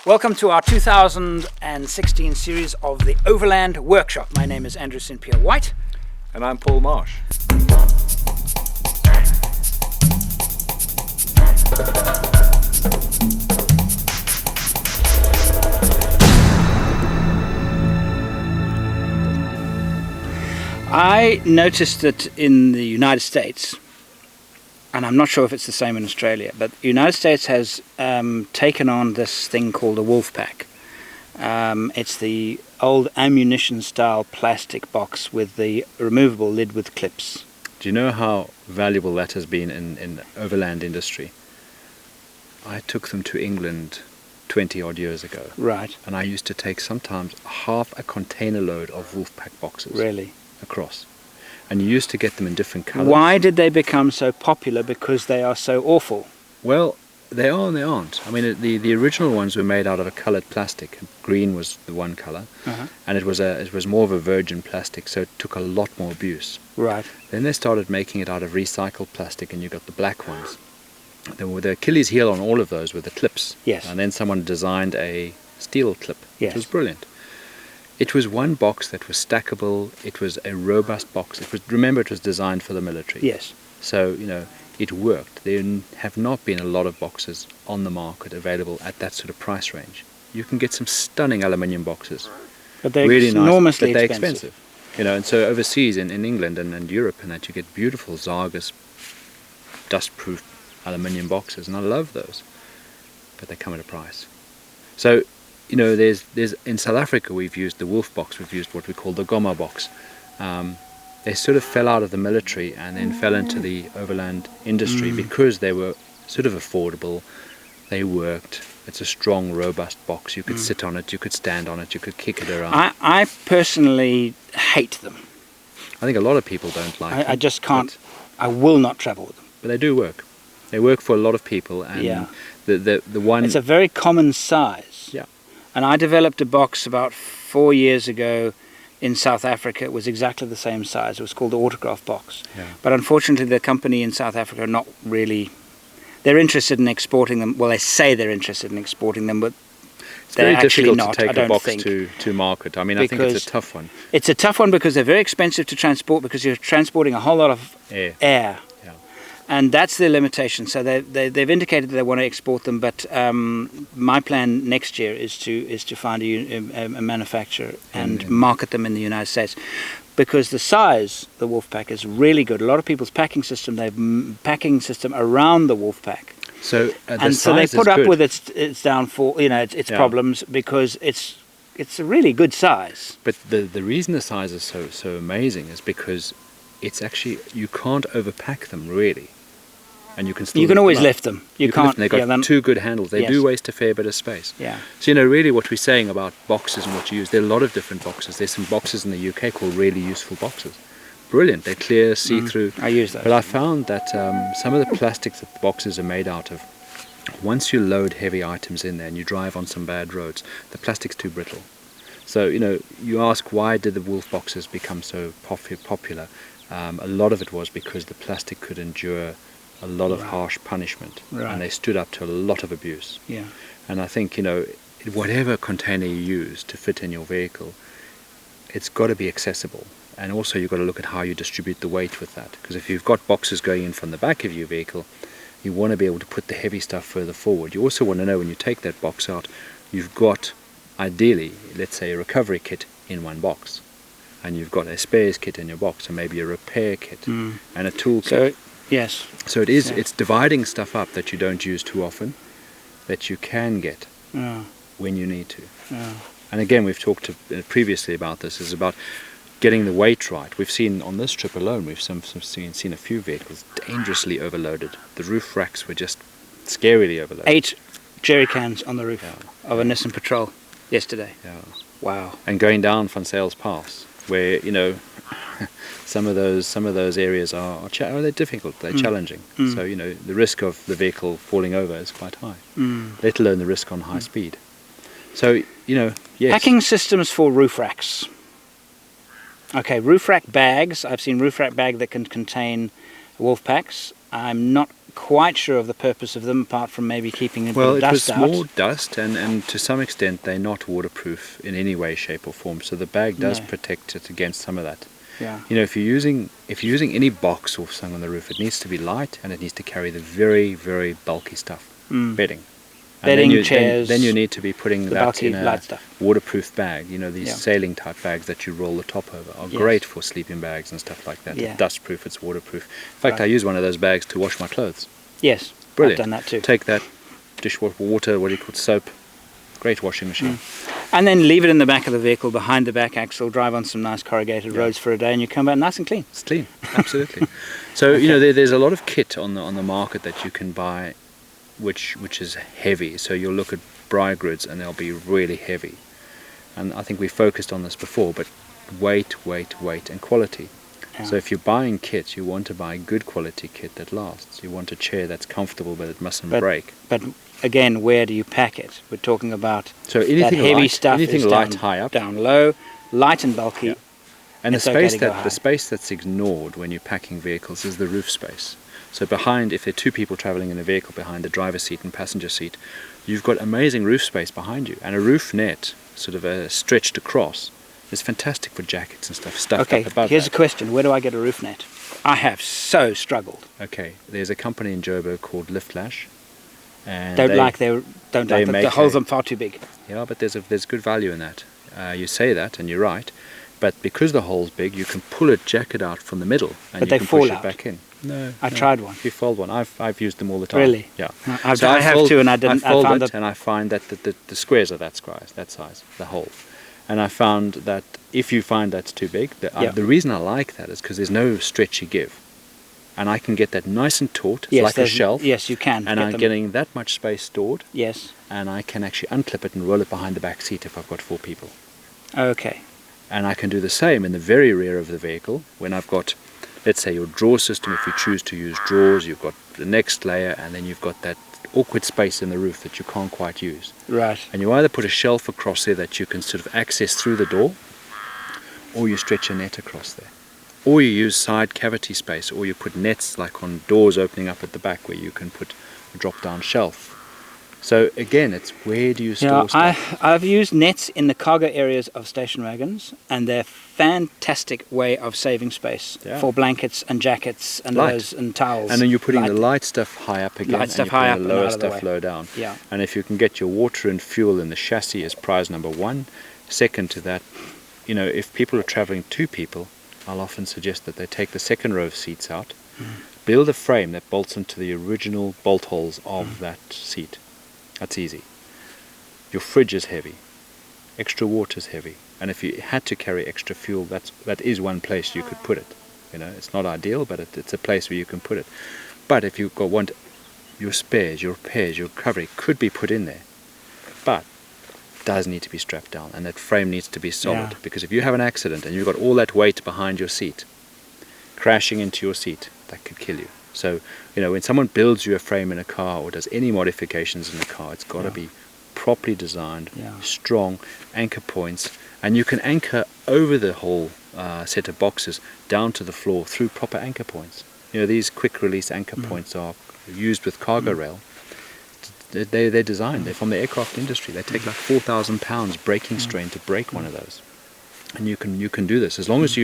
Welcome to our 2016 series of the Overland Workshop. My name is Andrew St Pierre White. And I'm Paul Marsh. I noticed that in the United States, and I'm not sure if it's the same in Australia, but the United States has taken on this thing called a wolf pack. It's the old ammunition style plastic box with the removable lid with clips. Do you know how valuable that has been in the overland industry? I took them to England 20 odd years ago. Right. And I used to take sometimes half a container load of wolf pack boxes. Really? Across. And you used to get them in different colours. Why did they become so popular? Because they are so awful. Well, they are and they aren't. I mean, the original ones were made out of a coloured plastic. Green was the one colour, and it was more of a virgin plastic, so it took a lot more abuse. Right. Then they started making it out of recycled plastic, and you got the black ones. The Achilles heel on all of those were the clips. Yes. And then someone designed a steel clip. Yes. It was brilliant. It was one box that was stackable. It was a robust box. Remember, it was designed for the military. Yes. So, it worked. There have not been a lot of boxes on the market available at that sort of price range. You can get some stunning aluminium boxes. But they're really enormously nice, but they're expensive. And so overseas in England and Europe and that, you get beautiful Zargus dust-proof aluminium boxes, and I love those. But they come at a price. So, there's in South Africa we've used the wolf box, we've used what we call the Goma box. They sort of fell out of the military and then fell into the overland industry because they were sort of affordable, they worked, it's a strong, robust box, you could sit on it, you could stand on it, you could kick it around. I personally hate them. I think a lot of people don't like them. I just can't, I will not travel with them. But they do work. They work for a lot of people, and the one... It's a very common size. Yeah. And I developed a box about 4 years ago in South Africa. It was exactly the same size. It was called the Autograph box. Yeah. But unfortunately the company in South Africa are not really... They're interested in exporting them. Well, they say they're interested in exporting them, but it's they're very actually difficult not, to take I don't a box think. to market. I mean, I think it's a tough one. It's a tough one because they're very expensive to transport, because you're transporting a whole lot of air. Yeah. And that's the limitation. So they've indicated that they want to export them, but my plan next year is to find a manufacturer and market them in the United States, because the size the Wolfpack is really good. A lot of people's packing system, they've packing system around the Wolfpack. So so they put up with its downfall, its problems, because it's a really good size. But the reason the size is so amazing is because it's actually, you can't overpack them really. And you can still always lift them. You can't. They've got two good handles. They do waste a fair bit of space. Yeah. So really what we're saying about boxes and what you use, there are a lot of different boxes. There's some boxes in the UK called really useful boxes. Brilliant. They're clear, see-through. I use those. But I found that some of the plastics that the boxes are made out of, once you load heavy items in there and you drive on some bad roads, the plastic's too brittle. So you ask, why did the wolf boxes become so popular? A lot of it was because the plastic could endure a lot of harsh punishment, and they stood up to a lot of abuse. Yeah. And I think, whatever container you use to fit in your vehicle, it's got to be accessible. And also you've got to look at how you distribute the weight with that. Because if you've got boxes going in from the back of your vehicle, you want to be able to put the heavy stuff further forward. You also want to know, when you take that box out, you've got, ideally, let's say a recovery kit in one box. And you've got a spares kit in your box, and maybe a repair kit and a tool kit. Yes. So it's dividing stuff up that you don't use too often, that you can get when you need to. Yeah. And again, we've talked previously about this, is about getting the weight right. We've seen on this trip alone, we've seen a few vehicles dangerously overloaded. The roof racks were just scarily overloaded. 8 jerry cans on the roof of a Nissan Patrol yesterday. Yeah. Wow. And going down Van Sales Pass, where some of those areas are they're difficult, they're challenging. So the risk of the vehicle falling over is quite high, let alone the risk on high speed. So yes. Packing systems for roof racks. Okay, roof rack bags. I've seen roof rack bag that can contain wolf packs. I'm not quite sure of the purpose of them, apart from maybe keeping a bit Well, of it dust was out. more dust, and to some extent they're not waterproof in any way, shape or form. So the bag does No. protect it against some of that. Yeah. You know, if you're using any box or something on the roof, it needs to be light and it needs to carry the very, very bulky stuff, bedding. And Bedding, chairs. Then you need to be putting the that bulky in a light stuff. waterproof bag. You know, these Yeah. sailing type bags that you roll the top over are Yes. great for sleeping bags and stuff like that. Yeah. It's dustproof, it's waterproof. In fact, Right. I use one of those bags to wash my clothes. Yes, Brilliant. I've done that too. Take that dishwater water, what do you call it, soap. Great washing machine. And then leave it in the back of the vehicle, behind the back axle, drive on some nice corrugated Yeah. roads for a day, and you come back nice and clean. It's clean, absolutely. So you know, there's a lot of kit on the market that you can buy, which is heavy. So you'll look at briar grids and they'll be really heavy. And I think we focused on this before, but weight, and quality. Yeah. So if you're buying kit, you want to buy good quality kit that lasts. You want a chair that's comfortable, but it mustn't break. But again, where do you pack it? We're talking about So that anything heavy light, stuff anything is light down, high up, down low, light and bulky. Yeah. and It's okay to go the high. space that's ignored when you're packing vehicles is the roof space. So behind, if there are two people traveling in a vehicle, behind the driver's seat and passenger seat, you've got amazing roof space behind you, and a roof net, sort of stretched across, is fantastic for jackets and stuff stuffed Okay, up above here's that. a question. Where do I get a roof net? I have so struggled. Okay, there's a company in Joburg called Liftlash, and Don't they- like the make holes a- are far too big. Yeah, but there's good value in that. You say that, and you're right, but because the hole's big, you can pull a jacket out from the middle, and But you they can fall push out. it back in. No, I tried one. You fold one. I've used them all the time. Really? Yeah. I So have fold- too, and I didn't. I fold found it, and I find that the squares are that size, the hole. And I found that if you find that's too big, the reason I like that is because there's no stretchy give, and I can get that nice and taut. It's yes, like a shelf. Yes, you can. And get I'm them. getting that much space stored, Yes. and I can actually unclip it and roll it behind the back seat if I've got 4 people. Okay. And I can do the same in the very rear of the vehicle when I've got, let's say, your drawer system. If you choose to use drawers, you've got the next layer, and then you've got that awkward space in the roof that you can't quite use. Right. And you either put a shelf across there that you can sort of access through the door, or you stretch a net across there. Or you use side cavity space, or you put nets like on doors opening up at the back where you can put a drop-down shelf. So again, it's where do you store stuff? I've used nets in the cargo areas of station wagons, and they're a fantastic way of saving space for blankets and jackets and those and towels. And then you're putting the light stuff high up again, Light stuff and you're high putting up the and lower out of the stuff way. low down. Yeah. And if you can get your water and fuel in the chassis as prize number 1, second to that, you know, if people are traveling 2 people, I'll often suggest that they take the second row of seats out, build a frame that bolts into the original bolt holes of that seat. That's easy. Your fridge is heavy, extra water is heavy, and if you had to carry extra fuel, that is one place you could put it. You know, it's not ideal, but it's a place where you can put it. But if you want your spares, your repairs, your recovery could be put in there, but it does need to be strapped down, and that frame needs to be solid. Yeah. Because if you have an accident and you've got all that weight behind your seat, crashing into your seat, that could kill you. So, you know, when someone builds you a frame in a car or does any modifications in the car, it's got to be properly designed, strong, anchor points, and you can anchor over the whole set of boxes down to the floor through proper anchor points. You know, these quick release anchor points are used with cargo rail. They're designed, they're from the aircraft industry. They take like 4,000 pounds braking strain to break one of those. And you can do this as long as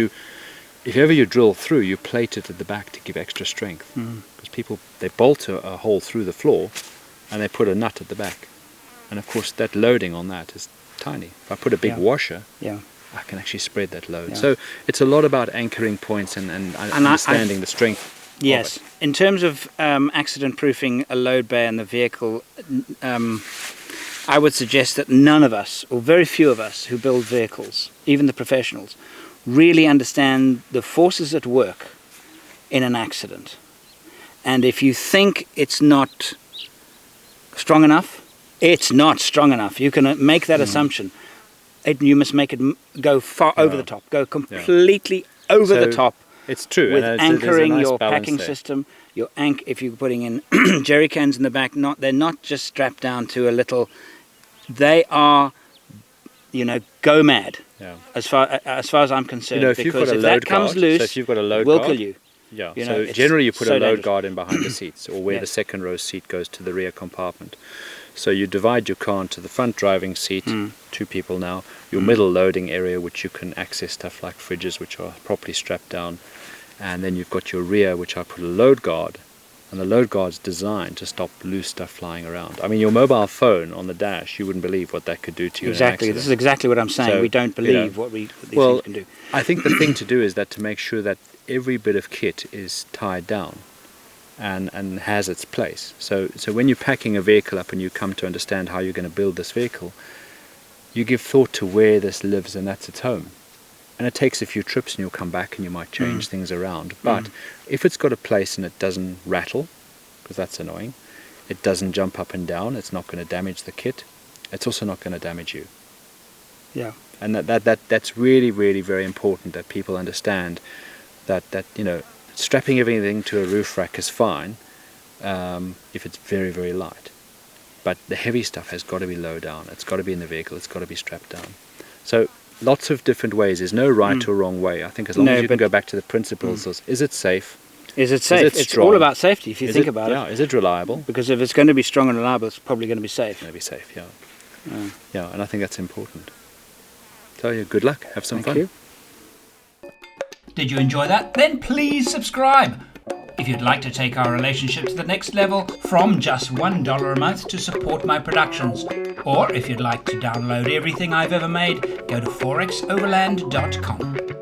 if ever you drill through, you plate it at the back to give extra strength. Because people, they bolt a hole through the floor and they put a nut at the back. And of course that loading on that is tiny. If I put a big washer, I can actually spread that load. So it's a lot about anchoring points and understanding the strength. Yes. In terms of accident proofing a load bay in the vehicle, I would suggest that none of us, or very few of us who build vehicles, even the professionals, really understand the forces at work in an accident. And if you think it's not strong enough, it's not strong enough. You can make that assumption. You must make it go far over the top, go completely over the top. It's true. With and anchoring there's a nice your balance packing there. system, if you're putting in jerry cans in the back, they're not just strapped down to a little. They are, go mad. Yeah. As far as I'm concerned, You know, if you've because got a if load that comes guard, loose, so if you've got a load will guard, kill you. Yeah, You so know, it's generally you put so a load dangerous. guard in behind the seats, or where Yes. the second row seat goes to the rear compartment. So you divide your car into the front driving seat, 2 people now, your middle loading area, which you can access stuff like fridges, which are properly strapped down, and then you've got your rear, which I put a load guard, and the load guard's designed to stop loose stuff flying around. I mean, your mobile phone on the dash, you wouldn't believe what that could do to you Exactly. in an This is accident. exactly what I'm saying. So, We don't you know, believe what these well, things can do. I think the thing to do is that to make sure that every bit of kit is tied down and has its place. So when you're packing a vehicle up and you come to understand how you're going to build this vehicle, you give thought to where this lives, and that's its home. And it takes a few trips and you'll come back and you might change things around. But if it's got a place and it doesn't rattle, because that's annoying, it doesn't jump up and down, it's not going to damage the kit, it's also not going to damage you. Yeah. And that's really, really very important that people understand that you know, strapping everything to a roof rack is fine if it's very, very light. But the heavy stuff has got to be low down. It's got to be in the vehicle. It's got to be strapped down. So lots of different ways. There's no right or wrong way. I think as long as you can go back to the principles of, is it safe? Is it safe? Is it It's strong? all about safety if you think about Yeah, it. is it reliable? Because if it's going to be strong and reliable, it's probably going to be safe. It's going to be safe, yeah. Yeah, and I think that's important. So yeah, good luck. Have some fun. Thank you. Did you enjoy that? Then please subscribe. If you'd like to take our relationship to the next level from just $1 a month to support my productions, or if you'd like to download everything I've ever made, go to forexoverland.com.